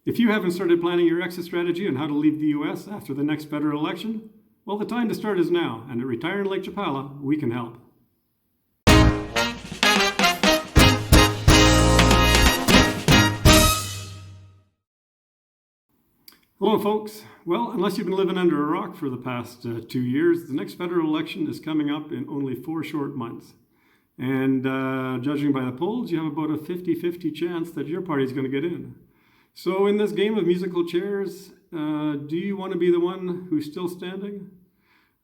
If you haven't started planning your exit strategy on how to leave the U.S. after the next federal election, well, the time to start is now, and at Retire in Lake Chapala, we can help. Hello, folks. Well, unless you've been living under a rock for the past 2 years, the next federal election is coming up in only 4 short months. And judging by the polls, you have about a 50-50 chance that your party is going to get in. So in this game of musical chairs, do you want to be the one who's still standing?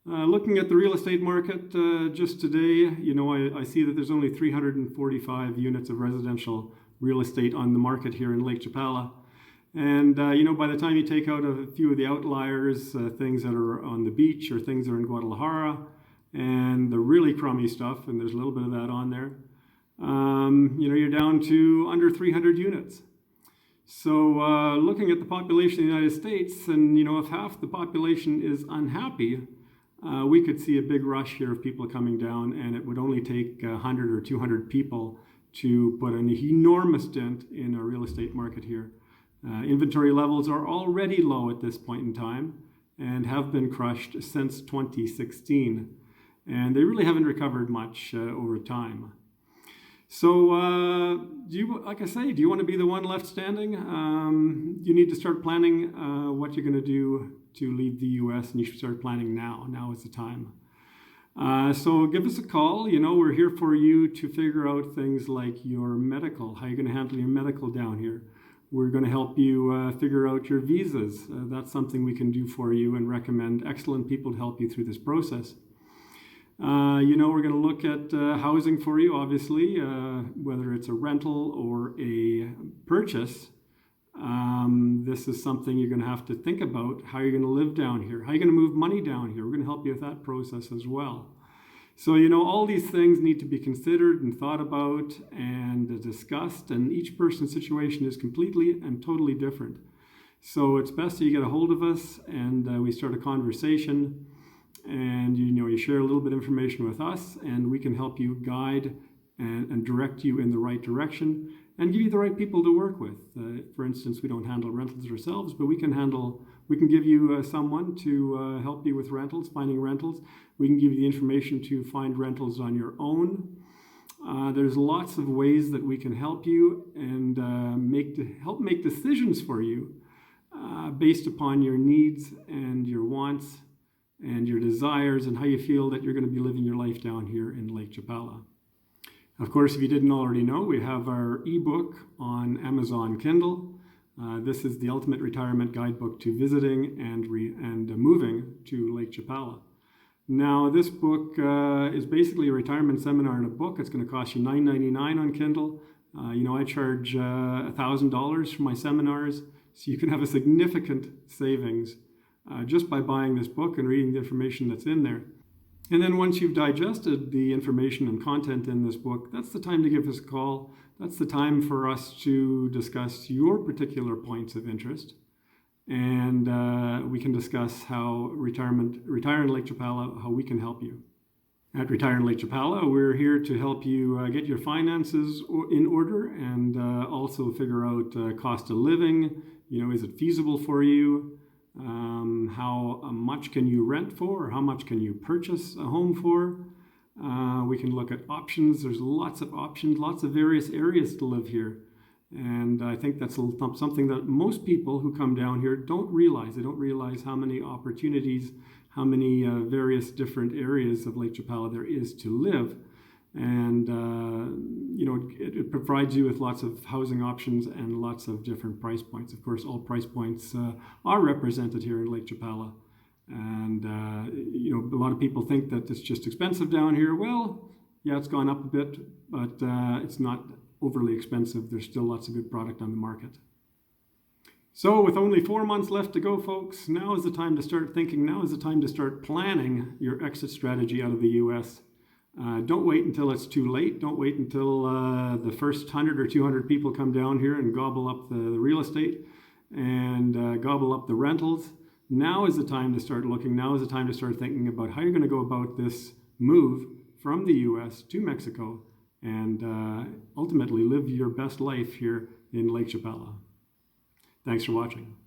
Looking at the real estate market just today, I see that there's only 345 units of residential real estate on the market here in Lake Chapala. And, by the time you take out a few of the outliers, things that are on the beach or things that are in Guadalajara, and the really crummy stuff, and there's a little bit of that on there, you're down to under 300 units. So looking at the population of the United States, and if half the population is unhappy, we could see a big rush here of people coming down, and it would only take 100 or 200 people to put an enormous dent in our real estate market here. Inventory levels are already low at this point in time and have been crushed since 2016, and they really haven't recovered much over time. So, do you want to be the one left standing? You need to start planning what you're going to do to leave the U.S., and you should start planning now. Now is the time. So give us a call. We're here for you to figure out things like your medical, how you're going to handle your medical down here. We're going to help you figure out your visas. That's something we can do for you and recommend excellent people to help you through this process. We're going to look at housing for you, obviously, whether it's a rental or a purchase. This is something you're going to have to think about, how you're going to live down here, how you're going to move money down here. We're going to help you with that process as well. So, all these things need to be considered and thought about and discussed, and each person's situation is completely and totally different. So it's best that you get a hold of us and we start a conversation, and you share a little bit of information with us, and we can help you guide and direct you in the right direction and give you the right people to work with. For instance, we don't handle rentals ourselves, but we can give you someone to help you with rentals, finding rentals. We can give you the information to find rentals on your own. There's lots of ways that we can help you and help make decisions for you based upon your needs and your wants and your desires and how you feel that you're going to be living your life down here in Lake Chapala. Of course, if you didn't already know, we have our ebook on Amazon Kindle. This is the ultimate retirement guidebook to visiting and moving to Lake Chapala. Now, this book is basically a retirement seminar in a book. It's going to cost you $9.99 on Kindle. I charge $1,000 for my seminars, so you can have a significant savings just by buying this book and reading the information that's in there. And then once you've digested the information and content in this book, that's the time to give us a call. That's the time for us to discuss your particular points of interest. And we can discuss how Retire in Lake Chapala, how we can help you. At Retire in Lake Chapala, we're here to help you get your finances in order and also figure out cost of living. Is it feasible for you? How much can you rent for, or how much can you purchase a home for? We can look at options. There's lots of options, lots of various areas to live here. And I think that's something that most people who come down here don't realize. They don't realize how many opportunities, how many various different areas of Lake Chapala there is to live. And, it provides you with lots of housing options and lots of different price points. Of course, all price points are represented here in Lake Chapala. And, a lot of people think that it's just expensive down here. Well, yeah, it's gone up a bit, but it's not overly expensive. There's still lots of good product on the market. So with only 4 months left to go, folks, now is the time to start thinking. Now is the time to start planning your exit strategy out of the U.S. Don't wait until it's too late. Don't wait until the first 100 or 200 people come down here and gobble up the real estate and gobble up the rentals. Now is the time to start looking. Now is the time to start thinking about how you're going to go about this move from the U.S. to Mexico and ultimately live your best life here in Lake Chapala. Thanks for watching.